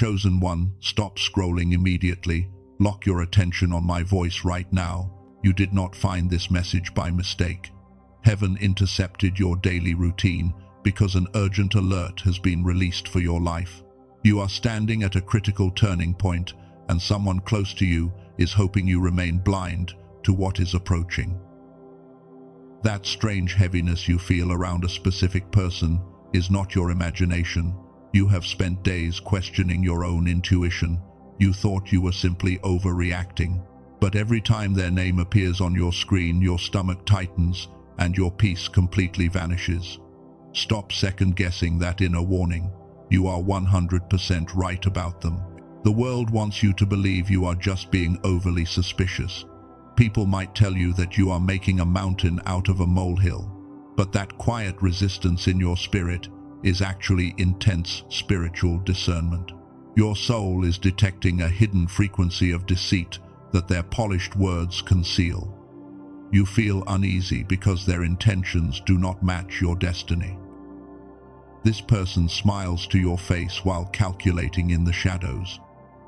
chosen one, stop scrolling immediately. Lock your attention on my voice right now. You did not find this message by mistake. Heaven intercepted your daily routine because an urgent alert has been released for your life. You are standing at a critical turning point, and someone close to you is hoping you remain blind to what is approaching. That strange heaviness you feel around a specific person is not your imagination. You have spent days questioning your own intuition. You thought you were simply overreacting. But every time their name appears on your screen, your stomach tightens and your peace completely vanishes. Stop second-guessing that inner warning. You are 100% right about them. The world wants you to believe you are just being overly suspicious. People might tell you that you are making a mountain out of a molehill, but that quiet resistance in your spirit is actually intense spiritual discernment. Your soul is detecting a hidden frequency of deceit that their polished words conceal. You feel uneasy because their intentions do not match your destiny. This person smiles to your face while calculating in the shadows.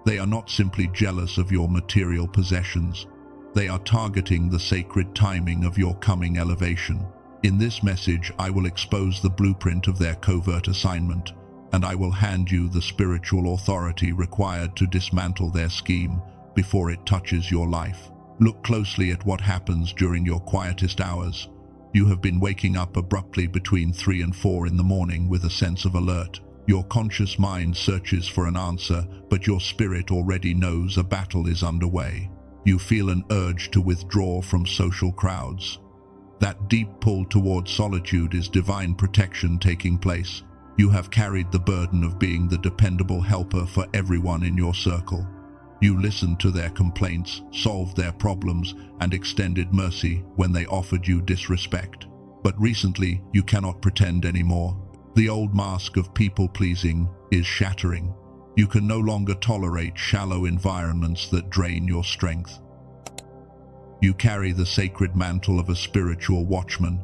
They are not simply jealous of your material possessions. They are targeting the sacred timing of your coming elevation. In this message, I will expose the blueprint of their covert assignment, and I will hand you the spiritual authority required to dismantle their scheme before it touches your life. Look closely at what happens during your quietest hours. You have been waking up abruptly between 3 and 4 in the morning with a sense of alert. Your conscious mind searches for an answer, but your spirit already knows a battle is underway. You feel an urge to withdraw from social crowds. That deep pull toward solitude is divine protection taking place. You have carried the burden of being the dependable helper for everyone in your circle. You listened to their complaints, solved their problems, and extended mercy when they offered you disrespect. But recently, you cannot pretend anymore. The old mask of people-pleasing is shattering. You can no longer tolerate shallow environments that drain your strength. You carry the sacred mantle of a spiritual watchman.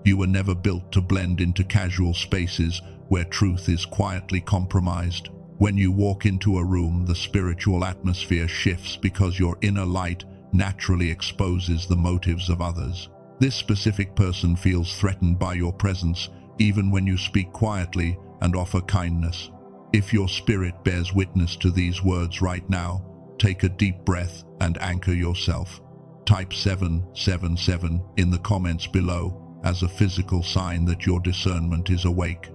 You were never built to blend into casual spaces where truth is quietly compromised. When you walk into a room, the spiritual atmosphere shifts because your inner light naturally exposes the motives of others. This specific person feels threatened by your presence, even when you speak quietly and offer kindness. If your spirit bears witness to these words right now, take a deep breath and anchor yourself. Type 777 in the comments below as a physical sign that your discernment is awake.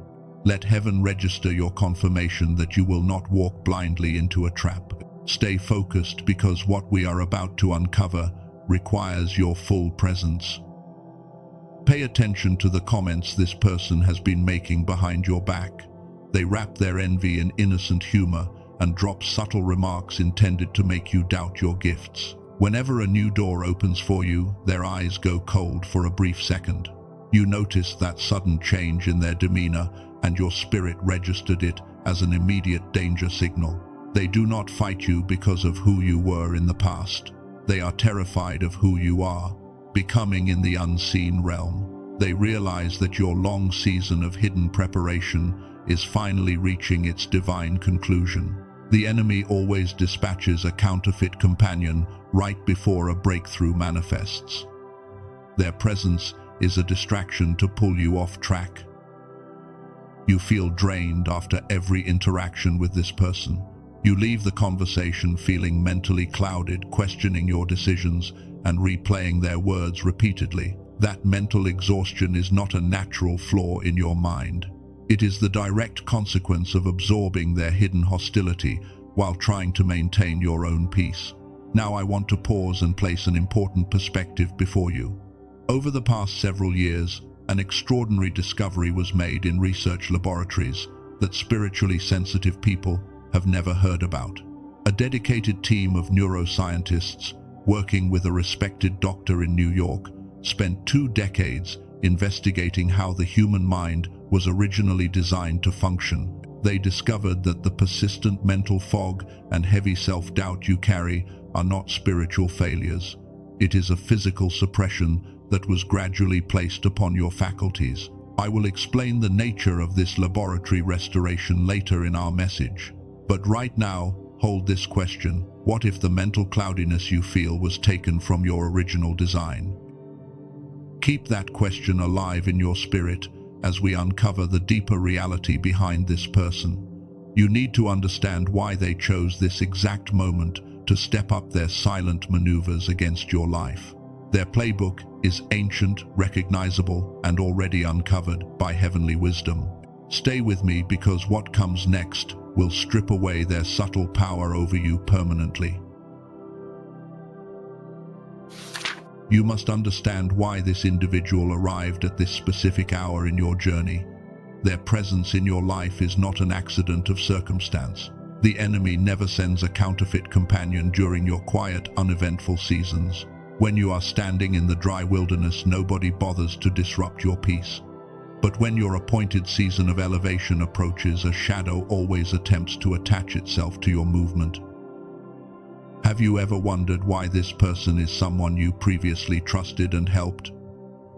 Let heaven register your confirmation that you will not walk blindly into a trap. Stay focused because what we are about to uncover requires your full presence. Pay attention to the comments this person has been making behind your back. They wrap their envy in innocent humor and drop subtle remarks intended to make you doubt your gifts. Whenever a new door opens for you, their eyes go cold for a brief second. You notice that sudden change in their demeanor, and your spirit registered it as an immediate danger signal. They do not fight you because of who you were in the past. They are terrified of who you are, becoming in the unseen realm. They realize that your long season of hidden preparation is finally reaching its divine conclusion. The enemy always dispatches a counterfeit companion right before a breakthrough manifests. Their presence is a distraction to pull you off track. You feel drained after every interaction with this person. You leave the conversation feeling mentally clouded, questioning your decisions and replaying their words repeatedly. That mental exhaustion is not a natural flaw in your mind. It is the direct consequence of absorbing their hidden hostility while trying to maintain your own peace. Now I want to pause and place an important perspective before you. Over the past several years, an extraordinary discovery was made in research laboratories that spiritually sensitive people have never heard about. A dedicated team of neuroscientists, working with a respected doctor in New York, spent 2 decades investigating how the human mind was originally designed to function. They discovered that the persistent mental fog and heavy self-doubt you carry are not spiritual failures. It is a physical suppression that was gradually placed upon your faculties. I will explain the nature of this laboratory restoration later in our message. But right now, hold this question: what if the mental cloudiness you feel was taken from your original design? Keep that question alive in your spirit as we uncover the deeper reality behind this person. You need to understand why they chose this exact moment to step up their silent maneuvers against your life. Their playbook is ancient, recognizable, and already uncovered by heavenly wisdom. Stay with me, because what comes next will strip away their subtle power over you permanently. You must understand why this individual arrived at this specific hour in your journey. Their presence in your life is not an accident of circumstance. The enemy never sends a counterfeit companion during your quiet, uneventful seasons. When you are standing in the dry wilderness, nobody bothers to disrupt your peace. But when your appointed season of elevation approaches, a shadow always attempts to attach itself to your movement. Have you ever wondered why this person is someone you previously trusted and helped?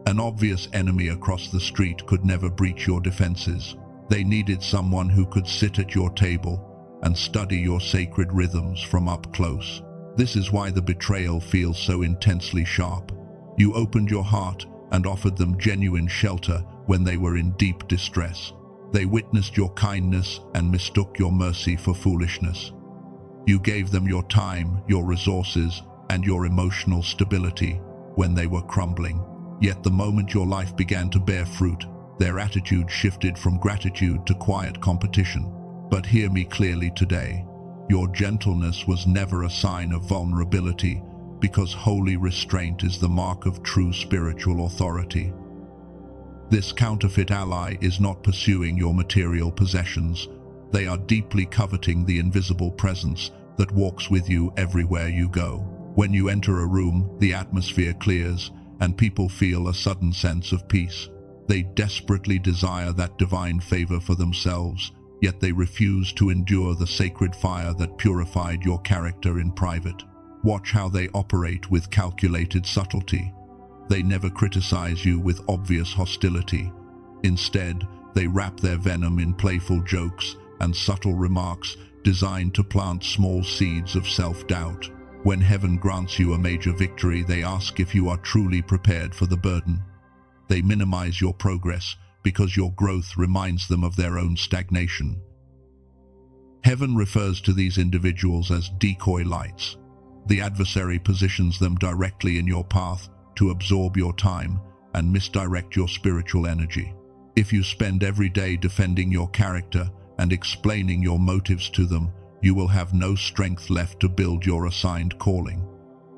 An obvious enemy across the street could never breach your defenses. They needed someone who could sit at your table and study your sacred rhythms from up close. This is why the betrayal feels so intensely sharp. You opened your heart and offered them genuine shelter when they were in deep distress. They witnessed your kindness and mistook your mercy for foolishness. You gave them your time, your resources, and your emotional stability when they were crumbling. Yet the moment your life began to bear fruit, their attitude shifted from gratitude to quiet competition. But hear me clearly today. Your gentleness was never a sign of vulnerability, because holy restraint is the mark of true spiritual authority. This counterfeit ally is not pursuing your material possessions. They are deeply coveting the invisible presence that walks with you everywhere you go. When you enter a room, the atmosphere clears, and people feel a sudden sense of peace. They desperately desire that divine favor for themselves, yet they refuse to endure the sacred fire that purified your character in private. Watch how they operate with calculated subtlety. They never criticize you with obvious hostility. Instead, they wrap their venom in playful jokes and subtle remarks designed to plant small seeds of self-doubt. When heaven grants you a major victory, they ask if you are truly prepared for the burden. They minimize your progress because your growth reminds them of their own stagnation. Heaven refers to these individuals as decoy lights. The adversary positions them directly in your path to absorb your time and misdirect your spiritual energy. If you spend every day defending your character and explaining your motives to them, you will have no strength left to build your assigned calling.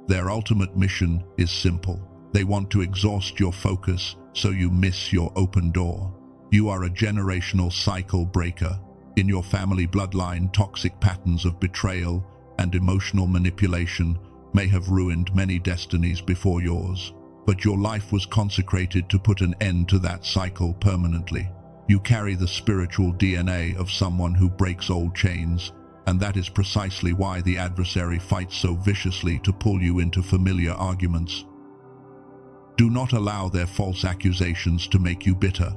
Their ultimate mission is simple. They want to exhaust your focus so you miss your open door. You are a generational cycle breaker. In your family bloodline, toxic patterns of betrayal and emotional manipulation may have ruined many destinies before yours. But your life was consecrated to put an end to that cycle permanently. You carry the spiritual DNA of someone who breaks old chains, and that is precisely why the adversary fights so viciously to pull you into familiar arguments. Do not allow their false accusations to make you bitter.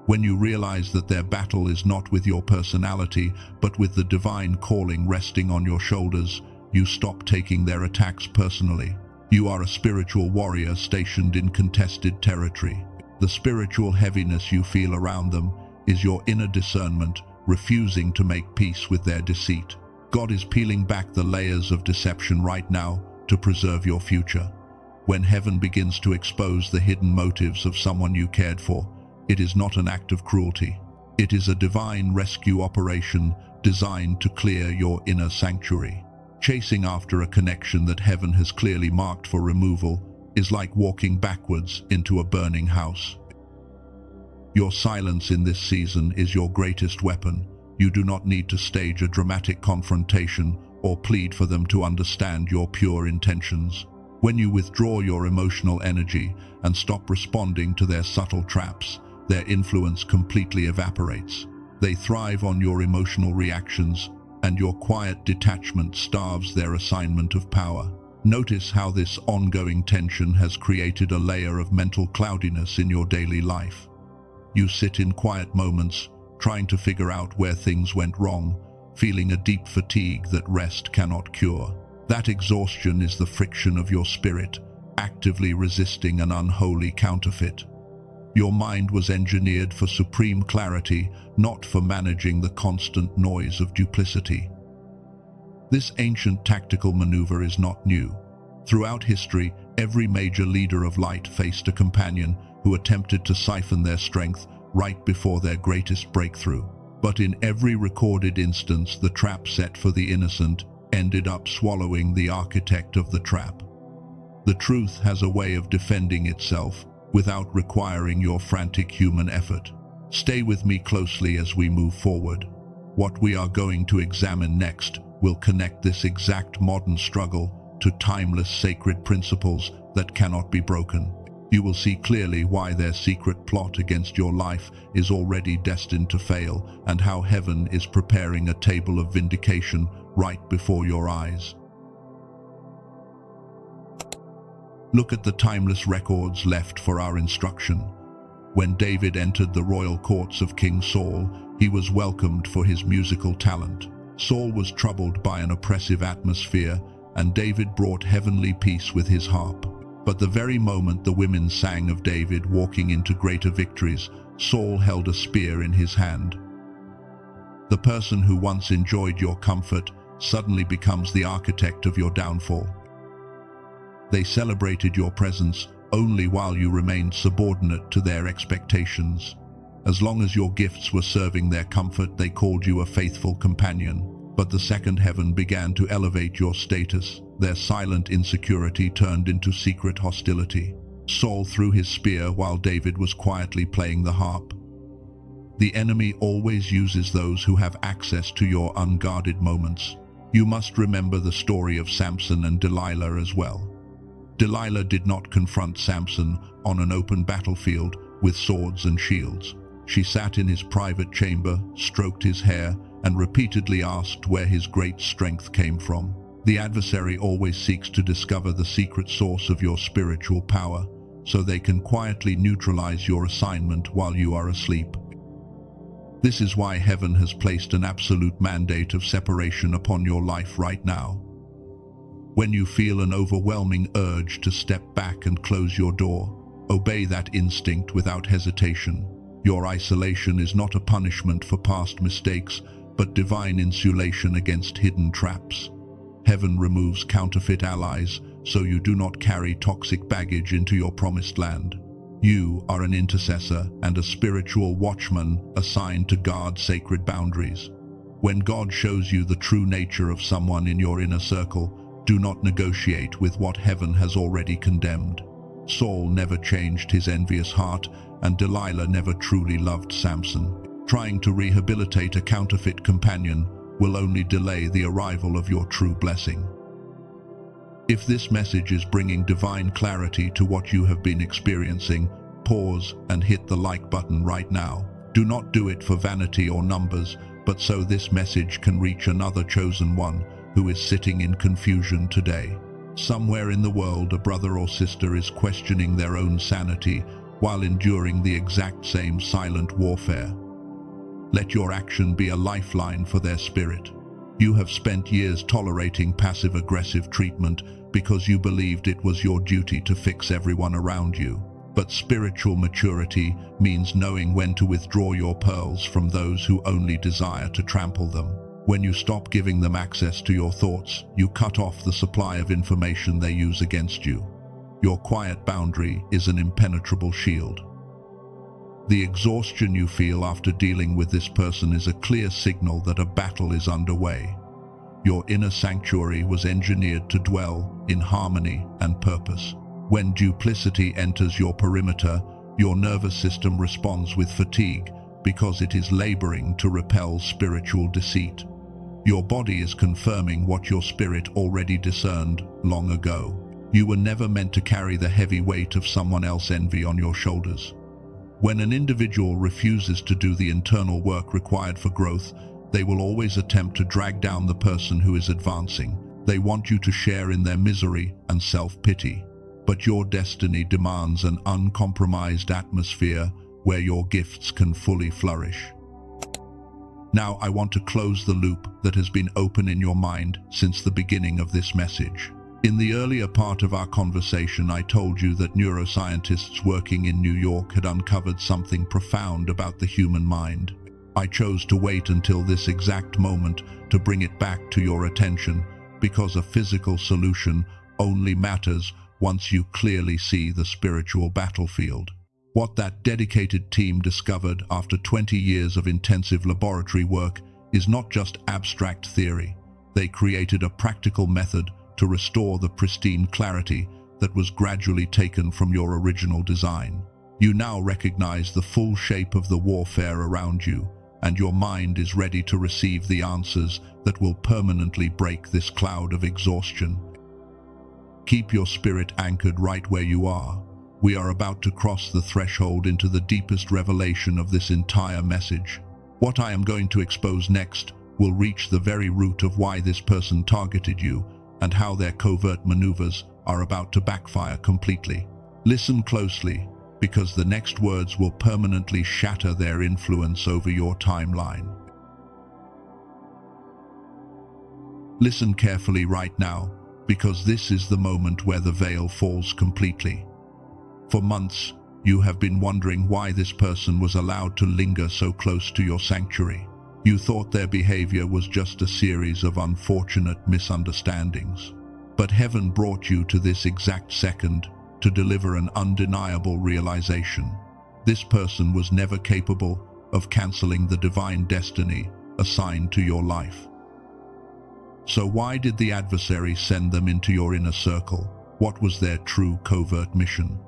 When you realize that their battle is not with your personality, but with the divine calling resting on your shoulders, you stop taking their attacks personally. You are a spiritual warrior stationed in contested territory. The spiritual heaviness you feel around them is your inner discernment, refusing to make peace with their deceit. God is peeling back the layers of deception right now to preserve your future. When heaven begins to expose the hidden motives of someone you cared for, it is not an act of cruelty. It is a divine rescue operation designed to clear your inner sanctuary. Chasing after a connection that heaven has clearly marked for removal is like walking backwards into a burning house. Your silence in this season is your greatest weapon. You do not need to stage a dramatic confrontation or plead for them to understand your pure intentions. When you withdraw your emotional energy and stop responding to their subtle traps, their influence completely evaporates. They thrive on your emotional reactions, and your quiet detachment starves their assignment of power. Notice how this ongoing tension has created a layer of mental cloudiness in your daily life. You sit in quiet moments, trying to figure out where things went wrong, feeling a deep fatigue that rest cannot cure. That exhaustion is the friction of your spirit, actively resisting an unholy counterfeit. Your mind was engineered for supreme clarity, not for managing the constant noise of duplicity. This ancient tactical maneuver is not new. Throughout history, every major leader of light faced a companion who attempted to siphon their strength right before their greatest breakthrough. But in every recorded instance, the trap set for the innocent ended up swallowing the architect of the trap. The truth has a way of defending itself without requiring your frantic human effort. Stay with me closely as we move forward. What we are going to examine next will connect this exact modern struggle to timeless sacred principles that cannot be broken. You will see clearly why their secret plot against your life is already destined to fail, and how heaven is preparing a table of vindication right before your eyes. Look at the timeless records left for our instruction. When David entered the royal courts of King Saul, he was welcomed for his musical talent. Saul was troubled by an oppressive atmosphere, and David brought heavenly peace with his harp. But the very moment the women sang of David walking into greater victories, Saul held a spear in his hand. The person who once enjoyed your comfort suddenly becomes the architect of your downfall. They celebrated your presence only while you remained subordinate to their expectations. As long as your gifts were serving their comfort, they called you a faithful companion. But the second heaven began to elevate your status. Their silent insecurity turned into secret hostility. Saul threw his spear while David was quietly playing the harp. The enemy always uses those who have access to your unguarded moments. You must remember the story of Samson and Delilah as well. Delilah did not confront Samson on an open battlefield with swords and shields. She sat in his private chamber, stroked his hair, and repeatedly asked where his great strength came from. The adversary always seeks to discover the secret source of your spiritual power, so they can quietly neutralize your assignment while you are asleep. This is why heaven has placed an absolute mandate of separation upon your life right now. When you feel an overwhelming urge to step back and close your door, obey that instinct without hesitation. Your isolation is not a punishment for past mistakes, but divine insulation against hidden traps. Heaven removes counterfeit allies, so you do not carry toxic baggage into your promised land. You are an intercessor and a spiritual watchman assigned to guard sacred boundaries. When God shows you the true nature of someone in your inner circle, do not negotiate with what heaven has already condemned. Saul never changed his envious heart, and Delilah never truly loved Samson. Trying to rehabilitate a counterfeit companion will only delay the arrival of your true blessing. If this message is bringing divine clarity to what you have been experiencing, pause and hit the like button right now. Do not do it for vanity or numbers, but so this message can reach another chosen one who is sitting in confusion today. Somewhere in the world, a brother or sister is questioning their own sanity while enduring the exact same silent warfare. Let your action be a lifeline for their spirit. You have spent years tolerating passive-aggressive treatment because you believed it was your duty to fix everyone around you. But spiritual maturity means knowing when to withdraw your pearls from those who only desire to trample them. When you stop giving them access to your thoughts, you cut off the supply of information they use against you. Your quiet boundary is an impenetrable shield. The exhaustion you feel after dealing with this person is a clear signal that a battle is underway. Your inner sanctuary was engineered to dwell in harmony and purpose. When duplicity enters your perimeter, your nervous system responds with fatigue because it is laboring to repel spiritual deceit. Your body is confirming what your spirit already discerned long ago. You were never meant to carry the heavy weight of someone else's envy on your shoulders. When an individual refuses to do the internal work required for growth, they will always attempt to drag down the person who is advancing. They want you to share in their misery and self-pity. But your destiny demands an uncompromised atmosphere where your gifts can fully flourish. Now I want to close the loop that has been open in your mind since the beginning of this message. In the earlier part of our conversation, I told you that neuroscientists working in New York had uncovered something profound about the human mind. I chose to wait until this exact moment to bring it back to your attention, because a physical solution only matters once you clearly see the spiritual battlefield. What that dedicated team discovered after 20 years of intensive laboratory work is not just abstract theory. They created a practical method to restore the pristine clarity that was gradually taken from your original design. You now recognize the full shape of the warfare around you, and your mind is ready to receive the answers that will permanently break this cloud of exhaustion. Keep your spirit anchored right where you are. We are about to cross the threshold into the deepest revelation of this entire message. What I am going to expose next will reach the very root of why this person targeted you and how their covert maneuvers are about to backfire completely. Listen closely, because the next words will permanently shatter their influence over your timeline. Listen carefully right now, because this is the moment where the veil falls completely. For months, you have been wondering why this person was allowed to linger so close to your sanctuary. You thought their behavior was just a series of unfortunate misunderstandings. But heaven brought you to this exact second to deliver an undeniable realization. This person was never capable of canceling the divine destiny assigned to your life. So why did the adversary send them into your inner circle? What was their true covert mission?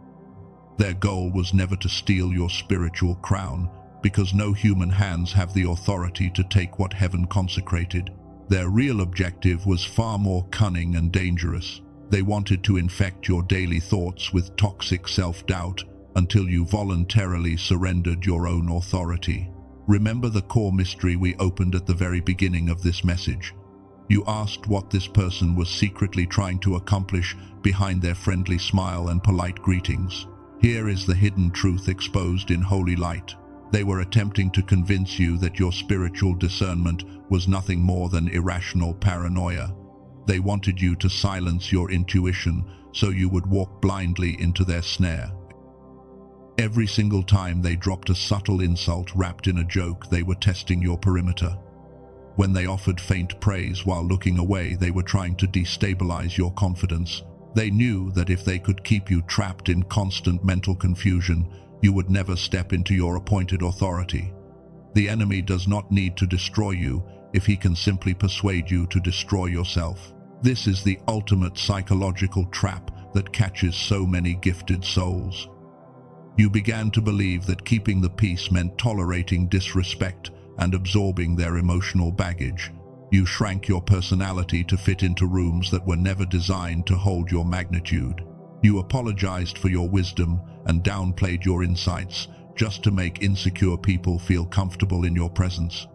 Their goal was never to steal your spiritual crown, because no human hands have the authority to take what heaven consecrated. Their real objective was far more cunning and dangerous. They wanted to infect your daily thoughts with toxic self-doubt until you voluntarily surrendered your own authority. Remember the core mystery we opened at the very beginning of this message. You asked what this person was secretly trying to accomplish behind their friendly smile and polite greetings. Here is the hidden truth exposed in holy light. They were attempting to convince you that your spiritual discernment was nothing more than irrational paranoia. They wanted you to silence your intuition so you would walk blindly into their snare. Every single time they dropped a subtle insult wrapped in a joke, they were testing your perimeter. When they offered faint praise while looking away, they were trying to destabilize your confidence. They knew that if they could keep you trapped in constant mental confusion, you would never step into your appointed authority. The enemy does not need to destroy you if he can simply persuade you to destroy yourself. This is the ultimate psychological trap that catches so many gifted souls. You began to believe that keeping the peace meant tolerating disrespect and absorbing their emotional baggage. You shrank your personality to fit into rooms that were never designed to hold your magnitude. You apologized for your wisdom and downplayed your insights just to make insecure people feel comfortable in your presence.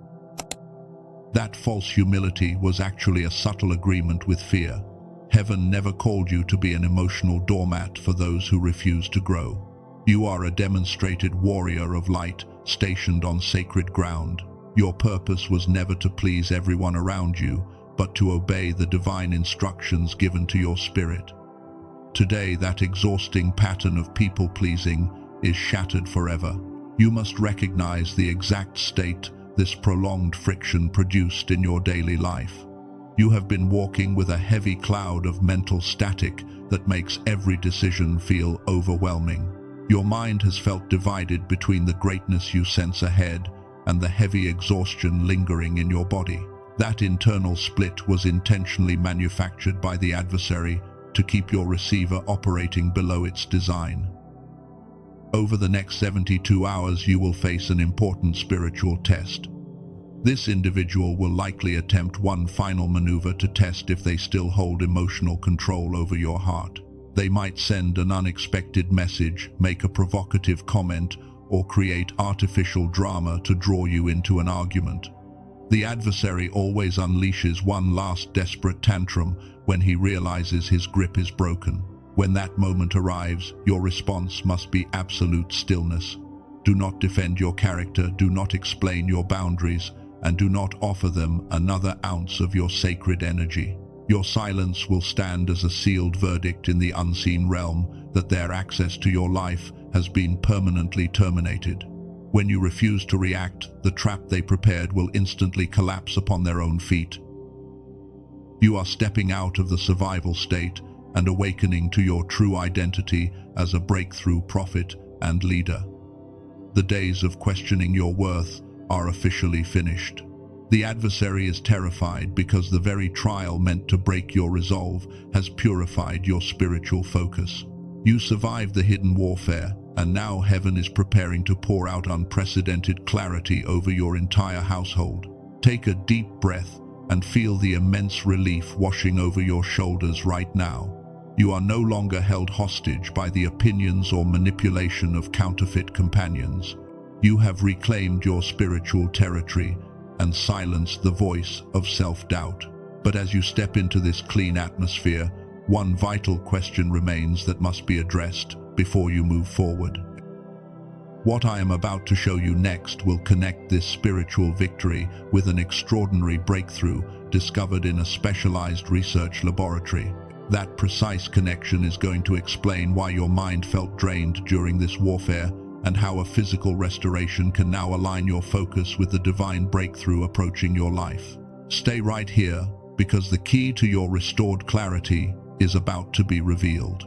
That false humility was actually a subtle agreement with fear. Heaven never called you to be an emotional doormat for those who refuse to grow. You are a demonstrated warrior of light, stationed on sacred ground. Your purpose was never to please everyone around you, but to obey the divine instructions given to your spirit. Today, that exhausting pattern of people-pleasing is shattered forever. You must recognize the exact state this prolonged friction produced in your daily life. You have been walking with a heavy cloud of mental static that makes every decision feel overwhelming. Your mind has felt divided between the greatness you sense ahead and the heavy exhaustion lingering in your body. That internal split was intentionally manufactured by the adversary to keep your receiver operating below its design. Over the next 72 hours, you will face an important spiritual test. This individual will likely attempt one final maneuver to test if they still hold emotional control over your heart. They might send an unexpected message, make a provocative comment, or create artificial drama to draw you into an argument. The adversary always unleashes one last desperate tantrum when he realizes his grip is broken. When that moment arrives, your response must be absolute stillness. Do not defend your character, do not explain your boundaries, and do not offer them another ounce of your sacred energy. Your silence will stand as a sealed verdict in the unseen realm that their access to your life has been permanently terminated. When you refuse to react, the trap they prepared will instantly collapse upon their own feet. You are stepping out of the survival state and awakening to your true identity as a breakthrough prophet and leader. The days of questioning your worth are officially finished. The adversary is terrified because the very trial meant to break your resolve has purified your spiritual focus. You survived the hidden warfare, and now heaven is preparing to pour out unprecedented clarity over your entire household. Take a deep breath and feel the immense relief washing over your shoulders right now. You are no longer held hostage by the opinions or manipulation of counterfeit companions. You have reclaimed your spiritual territory and silenced the voice of self-doubt. But as you step into this clean atmosphere, one vital question remains that must be addressed before you move forward. What I am about to show you next will connect this spiritual victory with an extraordinary breakthrough discovered in a specialized research laboratory. That precise connection is going to explain why your mind felt drained during this warfare and how a physical restoration can now align your focus with the divine breakthrough approaching your life. Stay right here, because the key to your restored clarity is about to be revealed.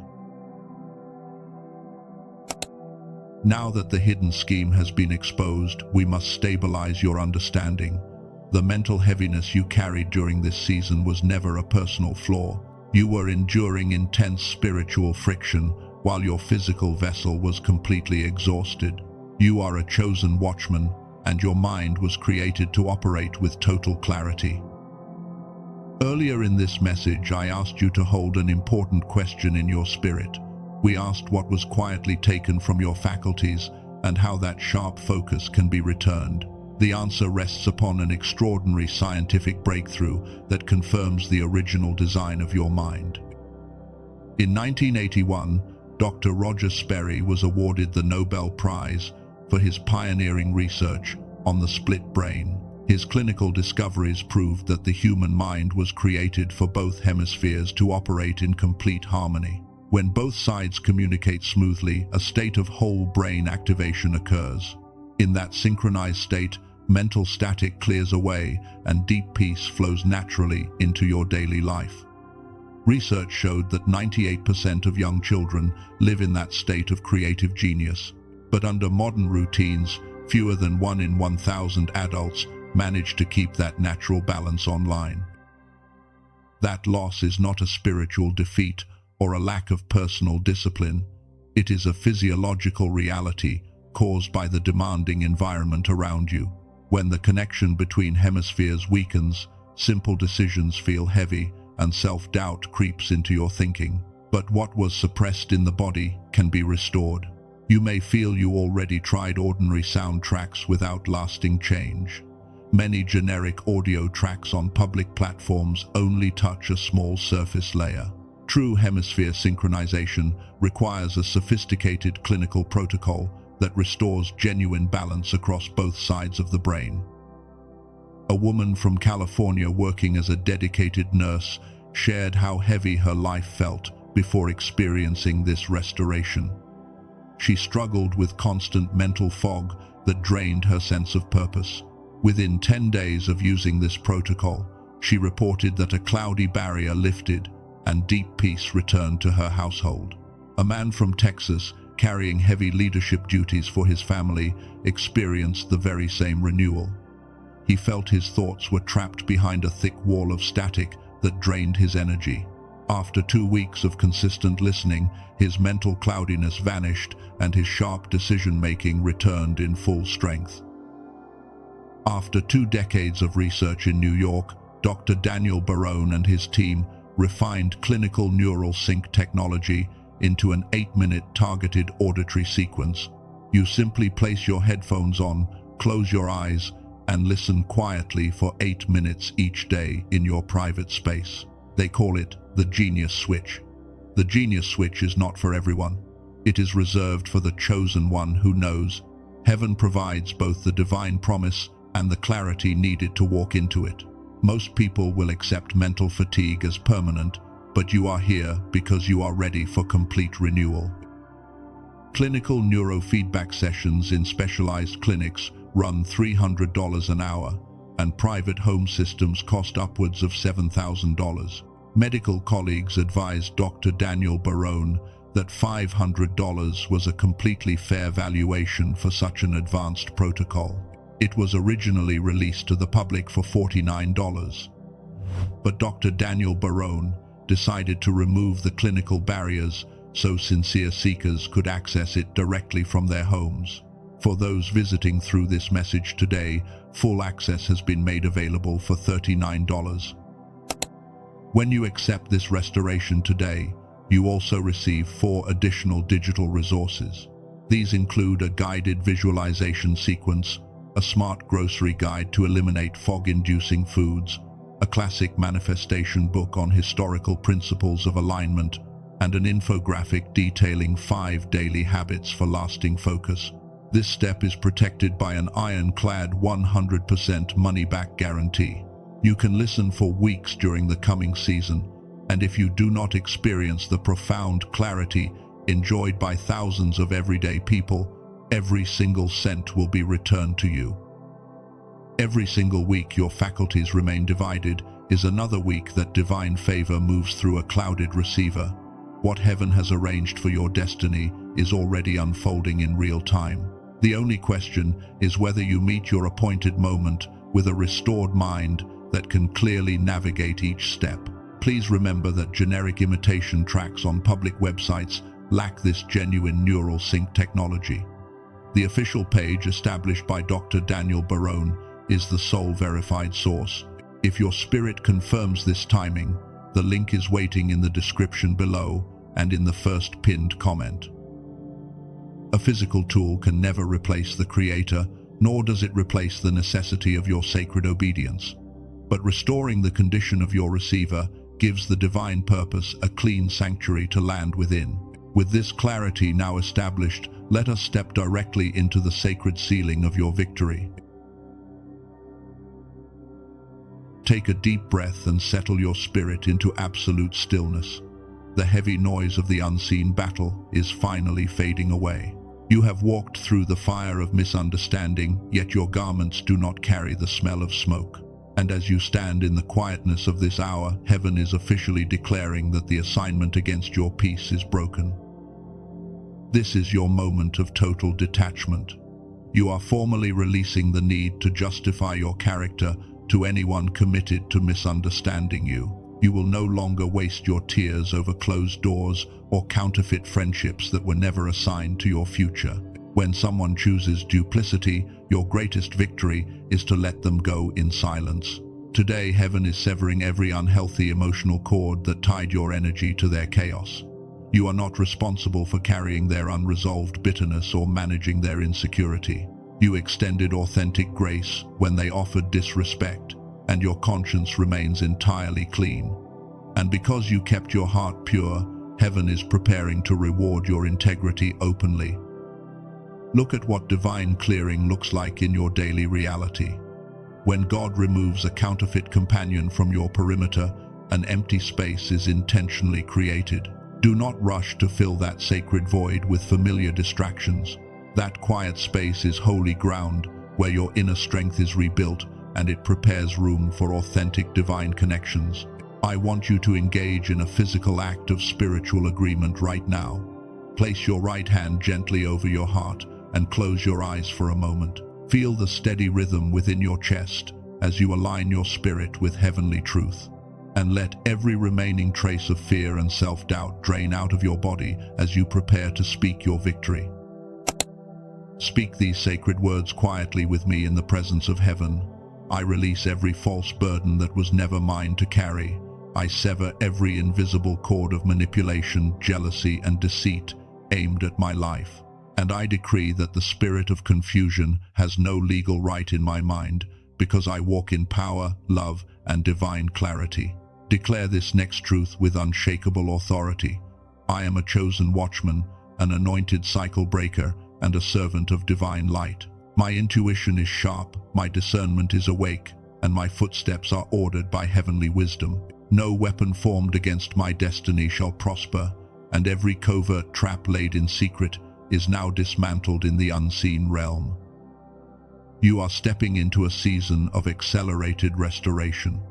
Now that the hidden scheme has been exposed, we must stabilize your understanding. The mental heaviness you carried during this season was never a personal flaw. You were enduring intense spiritual friction while your physical vessel was completely exhausted. You are a chosen watchman, and your mind was created to operate with total clarity. Earlier in this message, I asked you to hold an important question in your spirit. We asked what was quietly taken from your faculties and how that sharp focus can be returned. The answer rests upon an extraordinary scientific breakthrough that confirms the original design of your mind. In 1981, Dr. Roger Sperry was awarded the Nobel Prize for his pioneering research on the split brain. His clinical discoveries proved that the human mind was created for both hemispheres to operate in complete harmony. When both sides communicate smoothly, a state of whole brain activation occurs. In that synchronized state, mental static clears away and deep peace flows naturally into your daily life. Research showed that 98% of young children live in that state of creative genius. But under modern routines, fewer than 1 in 1,000 adults manage to keep that natural balance online. That loss is not a spiritual defeat or a lack of personal discipline. It is a physiological reality caused by the demanding environment around you. When the connection between hemispheres weakens, simple decisions feel heavy and self-doubt creeps into your thinking. But what was suppressed in the body can be restored. You may feel you already tried ordinary soundtracks without lasting change. Many generic audio tracks on public platforms only touch a small surface layer. True hemisphere synchronization requires a sophisticated clinical protocol that restores genuine balance across both sides of the brain. A woman from California working as a dedicated nurse shared how heavy her life felt before experiencing this restoration. She struggled with constant mental fog that drained her sense of purpose. Within 10 days of using this protocol, she reported that a cloudy barrier lifted and deep peace returned to her household. A man from Texas, carrying heavy leadership duties for his family, experienced the very same renewal. He felt his thoughts were trapped behind a thick wall of static that drained his energy. After 2 weeks of consistent listening, his mental cloudiness vanished and his sharp decision-making returned in full strength. After 2 decades of research in New York, Dr. Daniel Barone and his team refined clinical neural sync technology into an 8-minute targeted auditory sequence. You simply place your headphones on, close your eyes, and listen quietly for 8 minutes each day in your private space. They call it the Genius Switch. The Genius Switch is not for everyone. It is reserved for the chosen one who knows. Heaven provides both the divine promise and the clarity needed to walk into it. Most people will accept mental fatigue as permanent, but you are here because you are ready for complete renewal. Clinical neurofeedback sessions in specialized clinics run $300 an hour, and private home systems cost upwards of $7,000. Medical colleagues advised Dr. Daniel Barone that $500 was a completely fair valuation for such an advanced protocol. It was originally released to the public for $49. But Dr. Daniel Barone decided to remove the clinical barriers so sincere seekers could access it directly from their homes. For those visiting through this message today, full access has been made available for $39. When you accept this restoration today, you also receive 4 additional digital resources. These include a guided visualization sequence, a smart grocery guide to eliminate fog-inducing foods, a classic manifestation book on historical principles of alignment, and an infographic detailing 5 daily habits for lasting focus. This step is protected by an ironclad 100% money-back guarantee. You can listen for weeks during the coming season, and if you do not experience the profound clarity enjoyed by thousands of everyday people, every single cent will be returned to you. Every single week your faculties remain divided is another week that divine favor moves through a clouded receiver. What heaven has arranged for your destiny is already unfolding in real time. The only question is whether you meet your appointed moment with a restored mind that can clearly navigate each step. Please remember that generic imitation tracks on public websites lack this genuine neural sync technology. The official page established by Dr. Daniel Barone is the sole verified source. If your spirit confirms this timing, the link is waiting in the description below and in the first pinned comment. A physical tool can never replace the Creator, nor does it replace the necessity of your sacred obedience. But restoring the condition of your receiver gives the divine purpose a clean sanctuary to land within. With this clarity now established, let us step directly into the sacred sealing of your victory. Take a deep breath and settle your spirit into absolute stillness. The heavy noise of the unseen battle is finally fading away. You have walked through the fire of misunderstanding, yet your garments do not carry the smell of smoke. And as you stand in the quietness of this hour, heaven is officially declaring that the assignment against your peace is broken. This is your moment of total detachment. You are formally releasing the need to justify your character to anyone committed to misunderstanding you. You will no longer waste your tears over closed doors or counterfeit friendships that were never assigned to your future. When someone chooses duplicity, your greatest victory is to let them go in silence. Today, heaven is severing every unhealthy emotional cord that tied your energy to their chaos. You are not responsible for carrying their unresolved bitterness or managing their insecurity. You extended authentic grace when they offered disrespect, and your conscience remains entirely clean. And because you kept your heart pure, heaven is preparing to reward your integrity openly. Look at what divine clearing looks like in your daily reality. When God removes a counterfeit companion from your perimeter, an empty space is intentionally created. Do not rush to fill that sacred void with familiar distractions. That quiet space is holy ground where your inner strength is rebuilt and it prepares room for authentic divine connections. I want you to engage in a physical act of spiritual agreement right now. Place your right hand gently over your heart and close your eyes for a moment. Feel the steady rhythm within your chest as you align your spirit with heavenly truth. And let every remaining trace of fear and self-doubt drain out of your body as you prepare to speak your victory. Speak these sacred words quietly with me in the presence of heaven. I release every false burden that was never mine to carry. I sever every invisible cord of manipulation, jealousy, and deceit aimed at my life. And I decree that the spirit of confusion has no legal right in my mind, because I walk in power, love, and divine clarity. Declare this next truth with unshakable authority. I am a chosen watchman, an anointed cycle breaker, and a servant of divine light. My intuition is sharp, my discernment is awake, and my footsteps are ordered by heavenly wisdom. No weapon formed against my destiny shall prosper, and every covert trap laid in secret is now dismantled in the unseen realm. You are stepping into a season of accelerated restoration.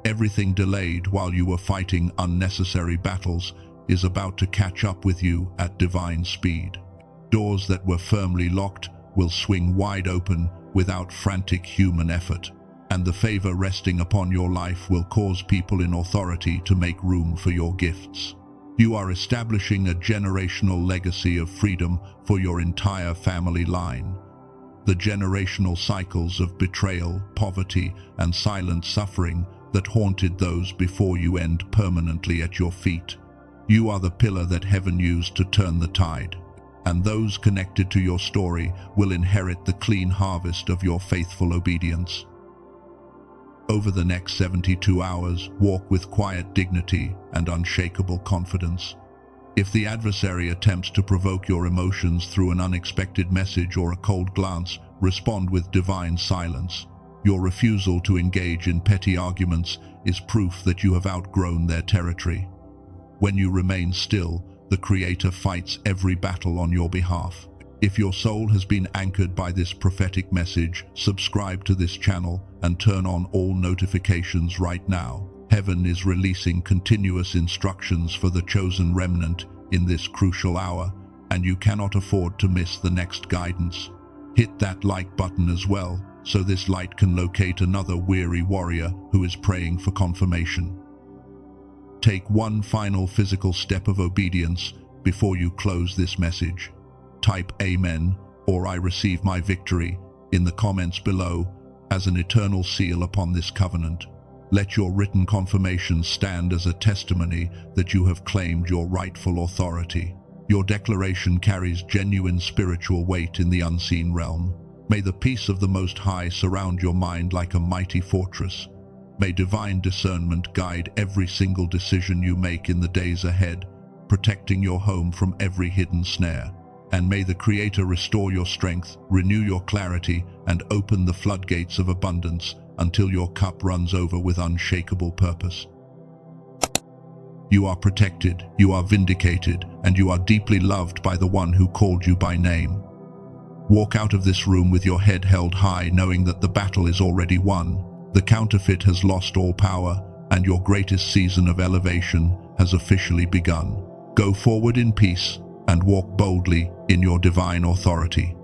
Everything delayed while you were fighting unnecessary battles is about to catch up with you at divine speed. Doors that were firmly locked will swing wide open without frantic human effort, and the favor resting upon your life will cause people in authority to make room for your gifts. You are establishing a generational legacy of freedom for your entire family line. The generational cycles of betrayal, poverty, and silent suffering that haunted those before you end permanently at your feet. You are the pillar that heaven used to turn the tide, and those connected to your story will inherit the clean harvest of your faithful obedience. Over the next 72 hours, walk with quiet dignity and unshakable confidence. If the adversary attempts to provoke your emotions through an unexpected message or a cold glance, respond with divine silence. Your refusal to engage in petty arguments is proof that you have outgrown their territory. When you remain still, the Creator fights every battle on your behalf. If your soul has been anchored by this prophetic message, subscribe to this channel and turn on all notifications right now. Heaven is releasing continuous instructions for the chosen remnant in this crucial hour, and you cannot afford to miss the next guidance. Hit that like button as well, so this light can locate another weary warrior who is praying for confirmation. Take one final physical step of obedience before you close this message. Type Amen or I receive my victory in the comments below as an eternal seal upon this covenant. Let your written confirmation stand as a testimony that you have claimed your rightful authority. Your declaration carries genuine spiritual weight in the unseen realm. May the peace of the Most High surround your mind like a mighty fortress. May divine discernment guide every single decision you make in the days ahead, protecting your home from every hidden snare. And may the Creator restore your strength, renew your clarity, and open the floodgates of abundance until your cup runs over with unshakable purpose. You are protected, you are vindicated, and you are deeply loved by the one who called you by name. Walk out of this room with your head held high, knowing that the battle is already won. The counterfeit has lost all power, and your greatest season of elevation has officially begun. Go forward in peace and walk boldly in your divine authority.